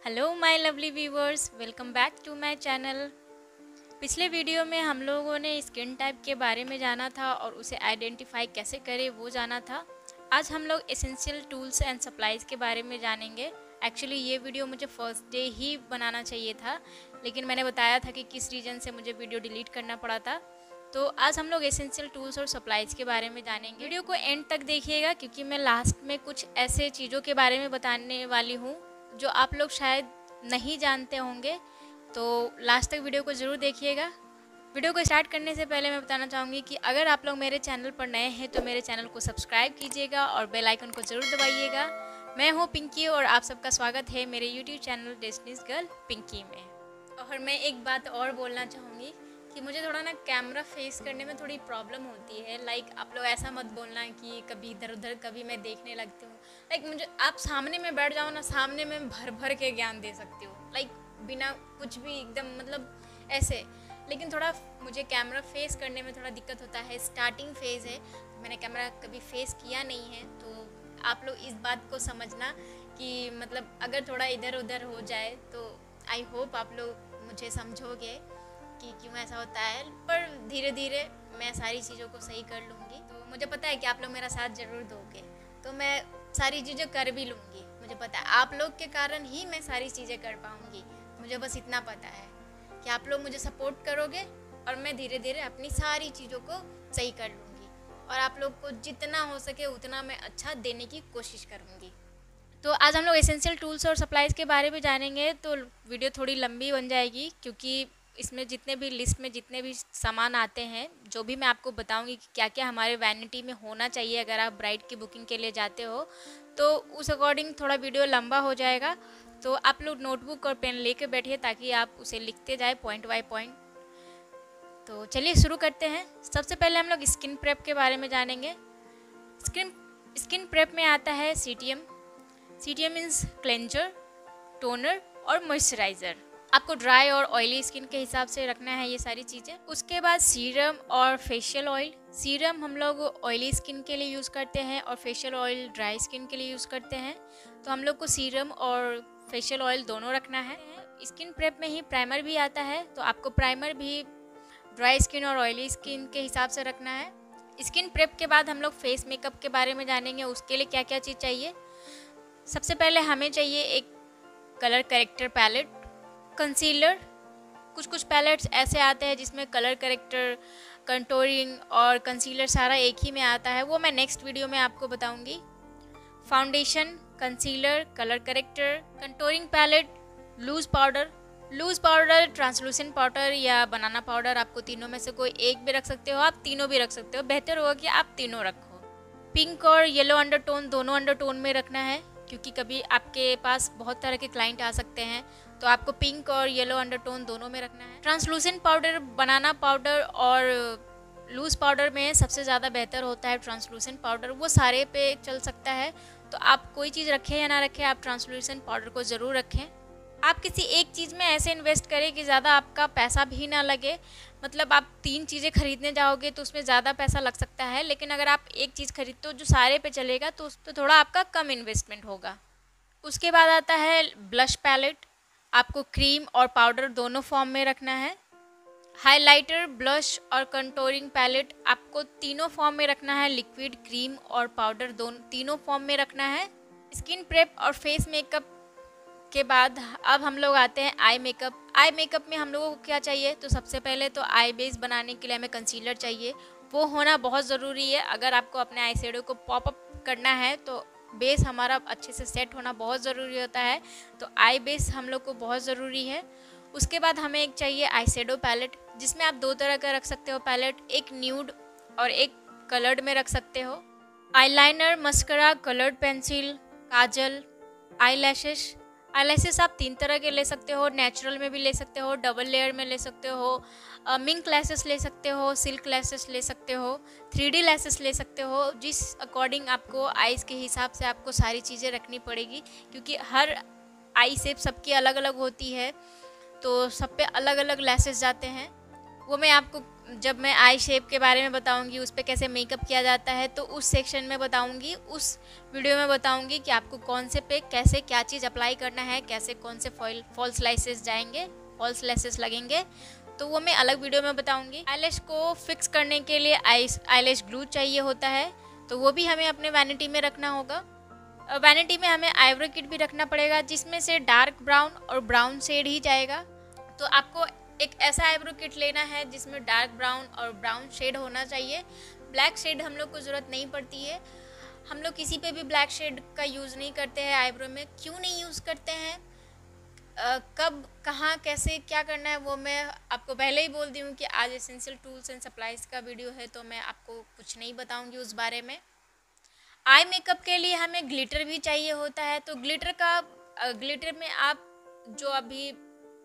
Hello my lovely viewers, welcome back to my channel. पिछले video में हम लोगों ने स्किन टाइप के बारे में जाना था और उसे आइडेंटिफाई कैसे करें वो जाना था। आज हम लोग एसेंशियल टूल्स एंड सप्लाइज़ के बारे में जानेंगे। एक्चुअली ये वीडियो मुझे फर्स्ट डे ही बनाना चाहिए था, लेकिन मैंने बताया था कि किस रीज़न से मुझे वीडियो डिलीट करना पड़ा था। तो आज हम लोग एसेंशियल टूल्स और सप्लाइज़ के बारे में जानेंगे। वीडियो को एंड तक देखिएगा क्योंकि मैं लास्ट में कुछ ऐसे चीज़ों के बारे में बताने वाली हूँ जो आप लोग शायद नहीं जानते होंगे। तो लास्ट तक वीडियो को ज़रूर देखिएगा। वीडियो को स्टार्ट करने से पहले मैं बताना चाहूँगी कि अगर आप लोग मेरे चैनल पर नए हैं तो मेरे चैनल को सब्सक्राइब कीजिएगा और बेल आइकन को ज़रूर दबाइएगा। मैं हूँ पिंकी और आप सबका स्वागत है मेरे YouTube channel Destiny's girl Pinky में। और मैं एक बात और बोलना चाहूँगी कि मुझे थोड़ा ना कैमरा फेस करने में थोड़ी प्रॉब्लम होती है। आप लोग ऐसा मत बोलना कि कभी इधर उधर कभी मैं देखने लगती हूँ। मुझे आप सामने में बैठ जाओ ना, सामने में भर भर के ज्ञान दे सकती हूँ, बिना कुछ भी एकदम ऐसे। लेकिन थोड़ा मुझे कैमरा फेस करने में थोड़ा दिक्कत होता है। स्टार्टिंग फेज़ है, मैंने कैमरा कभी फेस किया नहीं है, तो आप लोग इस बात को समझना कि अगर थोड़ा इधर उधर हो जाए तो आई होप आप लोग मुझे समझोगे कि क्यों ऐसा होता है। पर धीरे धीरे मैं सारी चीज़ों को सही कर लूँगी। तो मुझे पता है कि आप लोग मेरा साथ ज़रूर दोगे, तो मैं सारी चीज़ें कर भी लूँगी। मुझे पता है आप लोग के कारण ही मैं सारी चीज़ें कर पाऊँगी। मुझे बस इतना पता है कि आप लोग मुझे सपोर्ट करोगे और मैं धीरे धीरे अपनी सारी चीज़ों को सही कर लूँगी और आप लोग को जितना हो सके उतना मैं अच्छा देने की कोशिश करूँगी। तो आज हम लोग एसेंशियल टूल्स और सप्लाइज़ के बारे में जानेंगे। तो वीडियो थोड़ी लंबी बन जाएगी क्योंकि इसमें जितने भी लिस्ट में जितने भी सामान आते हैं, जो भी मैं आपको बताऊंगी कि क्या क्या हमारे वैनिटी में होना चाहिए अगर आप ब्राइड की बुकिंग के लिए जाते हो, तो उस अकॉर्डिंग थोड़ा वीडियो लंबा हो जाएगा। तो आप लोग नोटबुक और पेन लेके बैठिए ताकि आप उसे लिखते जाए पॉइंट बाय पॉइंट। तो चलिए शुरू करते हैं। सबसे पहले हम लोग स्किन प्रेप के बारे में जानेंगे। स्किन प्रेप में आता है CTM. CTM means cleanser, toner और मॉइस्चराइज़र। आपको ड्राई और ऑयली स्किन के हिसाब से रखना है ये सारी चीज़ें। उसके बाद सीरम और फेशियल ऑयल। सीरम हम लोग ऑयली स्किन के लिए यूज़ करते हैं और फेशियल ऑयल ड्राई स्किन के लिए यूज़ करते हैं। तो हम लोग को सीरम और फेशियल ऑयल दोनों रखना है। स्किन प्रेप में ही प्राइमर भी आता है, तो आपको प्राइमर भी ड्राई स्किन और ऑयली स्किन के हिसाब से रखना है। स्किन प्रेप के बाद हम लोग फेस मेकअप के बारे में जानेंगे। उसके लिए क्या क्या चीज़ चाहिए। सबसे पहले हमें चाहिए एक कलर करेक्टर पैलेट, कंसीलर। कुछ पैलेट्स ऐसे आते हैं जिसमें कलर करेक्टर, कंटूरिंग और कंसीलर सारा एक ही में आता है, वो मैं नेक्स्ट वीडियो में आपको बताऊंगी। Foundation, concealer, colour corrector, contouring palette, loose powder, translucent powder या बनाना पाउडर। आपको तीनों में से कोई एक भी रख सकते हो, आप तीनों भी रख सकते हो। बेहतर होगा कि आप तीनों रखो। पिंक और येलो अंडरटोन दोनों अंडरटोन में रखना है क्योंकि कभी आपके पास बहुत तरह के क्लाइंट आ सकते हैं, तो आपको पिंक और येलो अंडरटोन दोनों में रखना है। ट्रांसलूसेंट पाउडर, बनाना पाउडर और लूज़ पाउडर में सबसे ज़्यादा बेहतर होता है ट्रांसलूसेंट पाउडर। वो सारे पे चल सकता है, तो आप कोई चीज़ रखें या ना रखें, आप ट्रांसलूसेंट पाउडर को ज़रूर रखें। आप किसी एक चीज़ में ऐसे इन्वेस्ट करें कि ज़्यादा आपका पैसा भी ना लगे। आप 3 चीज़ें खरीदने जाओगे तो उसमें ज़्यादा पैसा लग सकता है, लेकिन अगर आप एक चीज़ खरीदते हो जो सारे पे चलेगा तो थोड़ा आपका कम इन्वेस्टमेंट होगा। उसके बाद आता है ब्लश पैलेट। आपको क्रीम और पाउडर दोनों फॉर्म में रखना है। हाइलाइटर, ब्लश और कंटूरिंग पैलेट आपको तीनों फॉर्म में रखना है। लिक्विड, क्रीम और पाउडर तीनों फॉर्म में रखना है। स्किन प्रेप और फेस मेकअप के बाद अब हम लोग आते हैं आई मेकअप। आई मेकअप में हम लोगों को क्या चाहिए, तो सबसे पहले तो आई बेस बनाने के लिए हमें कंसीलर चाहिए। वो होना बहुत ज़रूरी है। अगर आपको अपने आई शेडो को पॉप अप करना है तो बेस हमारा अच्छे से सेट होना बहुत ज़रूरी होता है, तो आई बेस हम लोग को बहुत ज़रूरी है। उसके बाद हमें एक चाहिए आई शेडो पैलेट, जिसमें आप 2 तरह का रख सकते हो पैलेट, एक न्यूड और एक कलर्ड में रख सकते हो। आईलाइनर, मस्करा, कलर्ड पेंसिल, काजल, आईलैशेस आप 3 तरह के ले सकते हो। नेचुरल में भी ले सकते हो, डबल लेयर में ले सकते हो, मिंक लैसेस ले सकते हो, सिल्क लैसेस ले सकते हो, 3D लैसेस ले सकते हो। जिस अकॉर्डिंग आपको आइज़ के हिसाब से आपको सारी चीज़ें रखनी पड़ेगी क्योंकि हर आई शेप सबकी अलग अलग होती है, तो सब पे अलग अलग लैसेस जाते हैं। वो मैं आपको जब मैं आई शेप के बारे में बताऊंगी, उस पर कैसे मेकअप किया जाता है, तो उस सेक्शन में बताऊंगी, उस वीडियो में बताऊंगी कि आपको कौन से पे कैसे क्या चीज़ अप्लाई करना है, कैसे कौन से फॉल्स लाइसेस जाएंगे, फॉल्स लाइसेस लगेंगे, तो वो मैं अलग वीडियो में बताऊंगी। आईलैश को फिक्स करने के लिए आईलैश ग्लू चाहिए होता है, तो वो भी हमें अपने वैनिटी में रखना होगा। वैनिटी में हमें आईब्रो किट भी रखना पड़ेगा, जिसमें से डार्क ब्राउन और ब्राउन शेड ही जाएगा। तो आपको एक ऐसा आईब्रो किट लेना है जिसमें डार्क ब्राउन और ब्राउन शेड होना चाहिए। ब्लैक शेड हम लोग को ज़रूरत नहीं पड़ती है, हम लोग किसी पे भी ब्लैक शेड का यूज़ नहीं करते हैं आईब्रो में। क्यों नहीं यूज़ करते हैं, कब कहाँ कैसे क्या करना है, वो मैं आपको पहले ही बोल दी हूँ कि आज एसेंशियल टूल्स एंड सप्लाइज का वीडियो है, तो मैं आपको कुछ नहीं बताऊँगी उस बारे में। आई मेकअप के लिए हमें ग्लिटर भी चाहिए होता है, तो ग्लिटर में आप जो अभी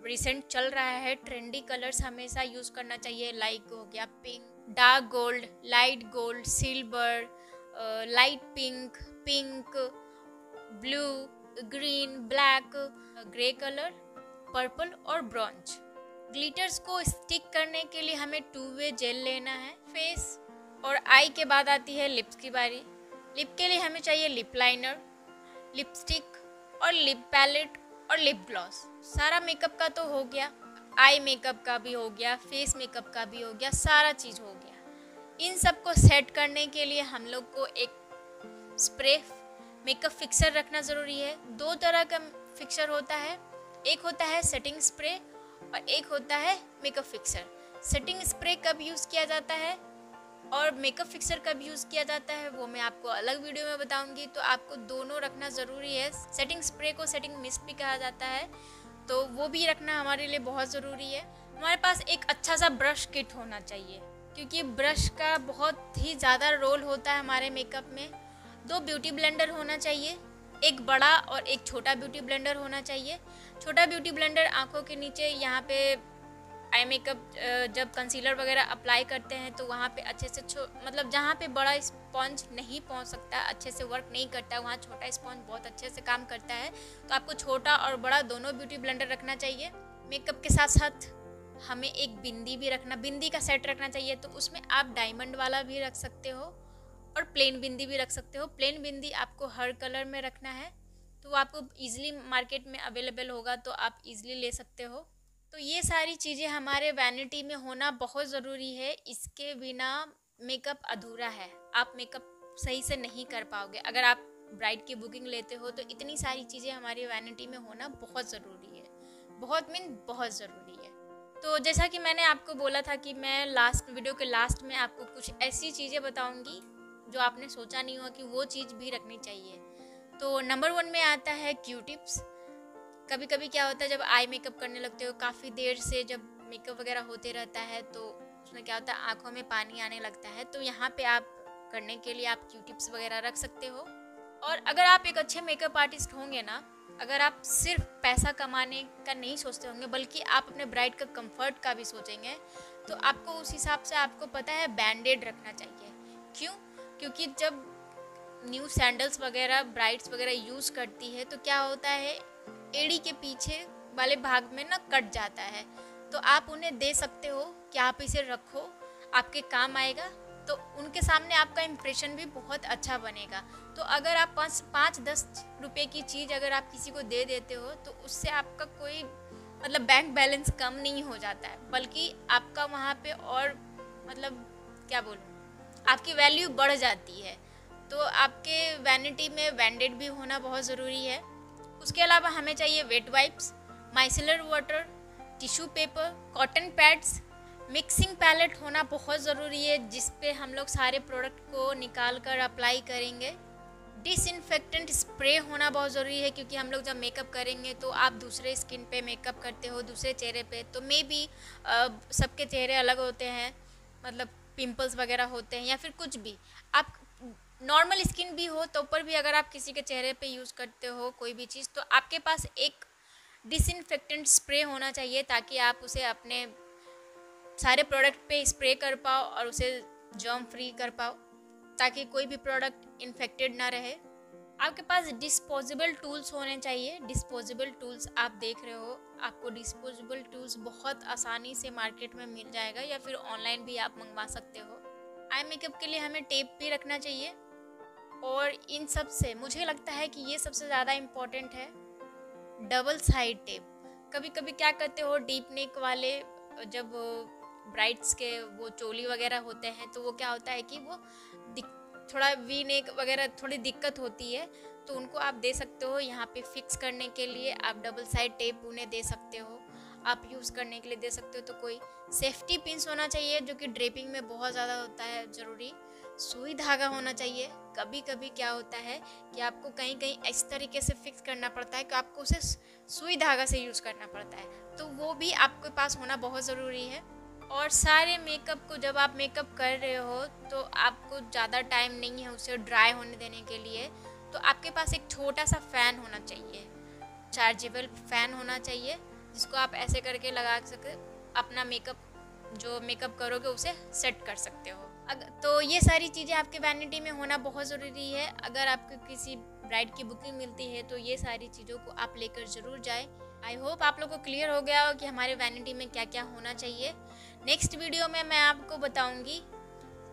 रिसेंट चल रहा है ट्रेंडी कलर्स हमेशा यूज़ करना चाहिए। लाइक हो गया pink, dark gold, light gold, silver, light pink, pink, blue, green, black, grey colour, purple और ब्रॉन्ज। ग्लिटर्स को स्टिक करने के लिए हमें 2-वे जेल लेना है। फेस और आई के बाद आती है लिप्स की बारी। लिप के लिए हमें चाहिए लिप लाइनर, लिपस्टिक और लिप पैलेट और लिप ग्लॉस। सारा मेकअप का तो हो गया, आई मेकअप का भी हो गया, फेस मेकअप का भी हो गया, सारा चीज़ हो गया। इन सब को सेट करने के लिए हम लोग को एक स्प्रे मेकअप फिक्सर रखना ज़रूरी है। 2 तरह का फिक्सर होता है, एक होता है सेटिंग स्प्रे और एक होता है मेकअप फिक्सर। सेटिंग स्प्रे कब यूज़ किया जाता है और मेकअप फिक्सर कब यूज़ किया जाता है वो मैं आपको अलग वीडियो में बताऊंगी, तो आपको दोनों रखना ज़रूरी है। सेटिंग स्प्रे को सेटिंग मिस्ट भी कहा जाता है, तो वो भी रखना हमारे लिए बहुत ज़रूरी है। हमारे पास एक अच्छा सा ब्रश किट होना चाहिए, क्योंकि ब्रश का बहुत ही ज़्यादा रोल होता है हमारे मेकअप में। 2 ब्यूटी ब्लेंडर होना चाहिए, एक बड़ा और एक छोटा ब्यूटी ब्लेंडर होना चाहिए। छोटा ब्यूटी ब्लेंडर आँखों के नीचे यहाँ पे आई मेकअप जब कंसीलर वगैरह अप्लाई करते हैं तो वहाँ पे अच्छे से मतलब जहाँ पे बड़ा स्पॉन्ज नहीं पहुँच सकता, अच्छे से वर्क नहीं करता, वहाँ छोटा स्पॉन्ज बहुत अच्छे से काम करता है। तो आपको छोटा और बड़ा दोनों ब्यूटी ब्लेंडर रखना चाहिए। मेकअप के साथ साथ हमें एक बिंदी भी रखना, बिंदी का सेट रखना चाहिए, तो उसमें आप डायमंड वाला भी रख सकते हो और प्लेन बिंदी भी रख सकते हो। प्लेन बिंदी आपको हर कलर में रखना है, तो आपको ईजिली मार्केट में अवेलेबल होगा, तो आप ईजिली ले सकते हो। तो ये सारी चीज़ें हमारे वैनिटी में होना बहुत ज़रूरी है, इसके बिना मेकअप अधूरा है। आप मेकअप सही से नहीं कर पाओगे। अगर आप ब्राइड की बुकिंग लेते हो तो इतनी सारी चीज़ें हमारी वैनिटी में होना बहुत ज़रूरी है, बहुत ज़रूरी है। तो जैसा कि मैंने आपको बोला था कि मैं वीडियो के लास्ट में आपको कुछ ऐसी चीज़ें बताऊँगी जो आपने सोचा नहीं हुआ कि वो चीज़ भी रखनी चाहिए। तो नंबर 1 में आता है क्यू टिप्स। कभी कभी क्या होता है, जब आई मेकअप करने लगते हो काफ़ी देर से, जब मेकअप वगैरह होते रहता है तो उसमें क्या होता है, आंखों में पानी आने लगता है, तो यहाँ पे आप करने के लिए आप क्यू टिप्स वगैरह रख सकते हो। और अगर आप एक अच्छे मेकअप आर्टिस्ट होंगे ना, अगर आप सिर्फ पैसा कमाने का नहीं सोचते होंगे बल्कि आप अपने ब्राइड का कंफर्ट का भी सोचेंगे, तो आपको उस हिसाब से आपको पता है बैंडेड रखना चाहिए। क्यों? क्योंकि जब न्यू सैंडल्स वगैरह ब्राइड्स वगैरह यूज़ करती है तो क्या होता है, एड़ी के पीछे वाले भाग में ना कट जाता है, तो आप उन्हें दे सकते हो कि आप इसे रखो, आपके काम आएगा, तो उनके सामने आपका इम्प्रेशन भी बहुत अच्छा बनेगा। तो अगर आप 5-10 रुपये की चीज़ अगर आप किसी को दे देते हो तो उससे आपका कोई मतलब बैंक बैलेंस कम नहीं हो जाता है, बल्कि आपका वहाँ पे और मतलब क्या बोलूँ, आपकी वैल्यू बढ़ जाती है। तो आपके वैनिटी में बैंडेड भी होना बहुत ज़रूरी है। उसके अलावा हमें चाहिए wet wipes, micellar water, tissue paper, cotton pads, mixing palette होना बहुत ज़रूरी है जिस पे हम लोग सारे प्रोडक्ट को निकाल कर अप्लाई करेंगे। डिसइंफेक्टेंट स्प्रे होना बहुत ज़रूरी है, क्योंकि हम लोग जब मेकअप करेंगे तो आप दूसरे स्किन पे मेकअप करते हो, दूसरे चेहरे पे, तो मे बी सबके चेहरे अलग होते हैं, मतलब पिंपल्स वगैरह होते हैं या फिर कुछ भी, आप नॉर्मल स्किन भी हो तो पर भी अगर आप किसी के चेहरे पे यूज़ करते हो कोई भी चीज़, तो आपके पास एक डिसइंफेक्टेंट स्प्रे होना चाहिए ताकि आप उसे अपने सारे प्रोडक्ट पे स्प्रे कर पाओ और उसे जर्म फ्री कर पाओ, ताकि कोई भी प्रोडक्ट इन्फेक्टेड ना रहे। आपके पास डिस्पोजेबल टूल्स होने चाहिए। डिस्पोजेबल टूल्स आप देख रहे हो, आपको डिस्पोजेबल टूल्स बहुत आसानी से मार्केट में मिल जाएगा या फिर ऑनलाइन भी आप मंगवा सकते हो। आई मेकअप के लिए हमें टेप भी रखना चाहिए और इन सब से मुझे लगता है कि ये सबसे ज़्यादा इम्पोर्टेंट है, डबल साइड टेप। कभी कभी क्या करते हो, डीप नेक वाले जब ब्राइड्स के वो चोली वगैरह होते हैं तो वो क्या होता है कि वो थोड़ा वी नेक वगैरह थोड़ी दिक्कत होती है, तो उनको आप दे सकते हो यहाँ पे फिक्स करने के लिए आप डबल साइड टेप उन्हें दे सकते हो, आप यूज़ करने के लिए दे सकते हो। तो कोई सेफ्टी पिंस होना चाहिए जो कि ड्रेपिंग में बहुत ज़्यादा होता है ज़रूरी। सुई धागा होना चाहिए। कभी कभी क्या होता है कि आपको कहीं कहीं इस तरीके से फिक्स करना पड़ता है कि आपको उसे सुई धागा से यूज़ करना पड़ता है, तो वो भी आपके पास होना बहुत ज़रूरी है। और सारे मेकअप को जब आप मेकअप कर रहे हो तो आपको ज़्यादा टाइम नहीं है उसे ड्राई होने देने के लिए, तो आपके पास एक छोटा सा फ़ैन होना चाहिए, चार्जेबल फ़ैन होना चाहिए जिसको आप ऐसे करके लगा सके अपना मेकअप जो मेकअप करोगे उसे सेट कर सकते हो। तो ये सारी चीज़ें आपके वैनिटी में होना बहुत ज़रूरी है। अगर आपको किसी ब्राइड की बुकिंग मिलती है तो ये सारी चीज़ों को आप लेकर ज़रूर जाएं। आई होप आप लोगों को क्लियर हो गया हो कि हमारे वैनिटी में क्या क्या होना चाहिए। नेक्स्ट वीडियो में मैं आपको बताऊंगी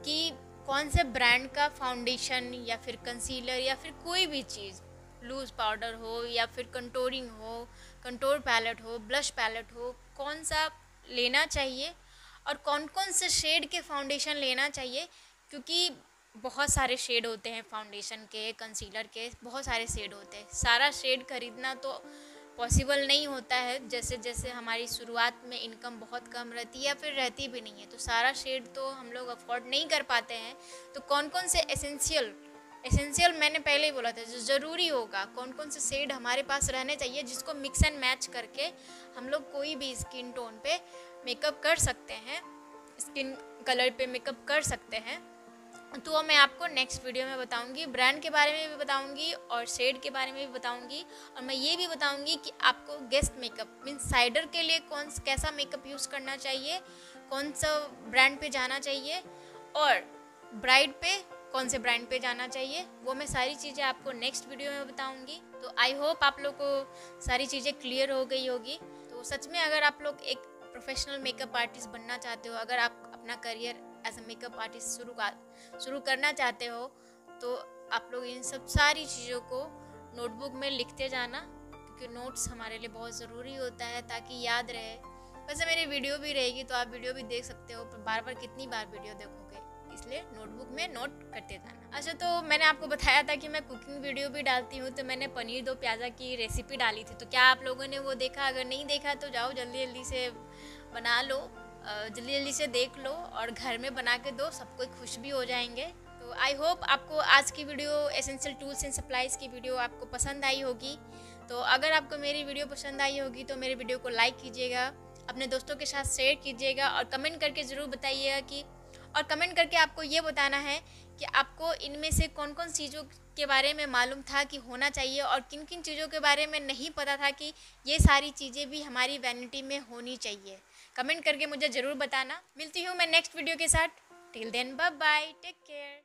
कि कौन से ब्रांड का फाउंडेशन या फिर कंसीलर या फिर कोई भी चीज़, लूज़ पाउडर हो या फिर कंटोरिंग हो, कंटोर पैलेट हो, ब्लश पैलेट हो, कौन सा लेना चाहिए और कौन कौन से शेड के फाउंडेशन लेना चाहिए, क्योंकि बहुत सारे शेड होते हैं फाउंडेशन के, कंसीलर के, बहुत सारे शेड होते हैं। सारा शेड खरीदना तो पॉसिबल नहीं होता है, जैसे जैसे हमारी शुरुआत में इनकम बहुत कम रहती है या फिर रहती भी नहीं है, तो सारा शेड तो हम लोग अफोर्ड नहीं कर पाते हैं। तो कौन कौन से एसेंशियल मैंने पहले ही बोला था जो ज़रूरी होगा, कौन कौन से शेड हमारे पास रहने चाहिए जिसको मिक्स एंड मैच करके हम लोग कोई भी स्किन टोन पे मेकअप कर सकते हैं, स्किन कलर पे मेकअप कर सकते हैं। तो मैं आपको नेक्स्ट वीडियो में बताऊंगी, ब्रांड के बारे में भी बताऊंगी और शेड के बारे में भी बताऊंगी, और मैं ये भी बताऊंगी कि आपको गेस्ट मेकअप मीन्स साइडर के लिए कैसा मेकअप यूज़ करना चाहिए, कौन सा ब्रांड पे जाना चाहिए, और ब्राइड पे कौन से ब्रांड पे जाना चाहिए, वो मैं सारी चीज़ें आपको नेक्स्ट वीडियो में बताऊंगी। तो आई होप आप लोग को सारी चीज़ें क्लियर हो गई होगी। तो सच में अगर आप लोग एक प्रोफेशनल मेकअप आर्टिस्ट बनना चाहते हो, अगर आप अपना career as a makeup artist शुरू करना चाहते हो, तो आप लोग इन सब सारी चीज़ों को नोटबुक में लिखते जाना, क्योंकि नोट्स हमारे लिए बहुत ज़रूरी होता है ताकि याद रहे। वैसे मेरी वीडियो भी रहेगी तो आप वीडियो भी देख सकते हो, पर बार बार कितनी बार वीडियो देखोगे, इसलिए नोटबुक में नोट करते जाना। अच्छा, तो मैंने आपको बताया था कि मैं कुकिंग वीडियो भी डालती हूँ, तो मैंने पनीर दो प्याज़ा की रेसिपी डाली थी, तो क्या आप लोगों ने वो देखा? अगर नहीं देखा तो जाओ जल्दी जल्दी से बना लो, जल्दी जल्दी से देख लो और घर में बना के दो, सब कोई खुश भी हो जाएंगे। तो आई होप आपको आज की video essential tools and supplies की वीडियो आपको पसंद आई होगी। तो अगर आपको मेरी वीडियो पसंद आई होगी तो मेरे वीडियो को लाइक कीजिएगा, अपने दोस्तों के साथ शेयर कीजिएगा और कमेंट करके ज़रूर बताइएगा कि, और कमेंट करके आपको ये बताना है कि आपको इनमें से कौन कौन चीज़ों के बारे में मालूम था कि होना चाहिए और किन किन चीज़ों के बारे में नहीं पता था कि ये सारी चीज़ें भी हमारी वैनिटी में होनी चाहिए। कमेंट करके मुझे ज़रूर बताना। मिलती हूँ मैं नेक्स्ट वीडियो के साथ। Till then bye bye, take care.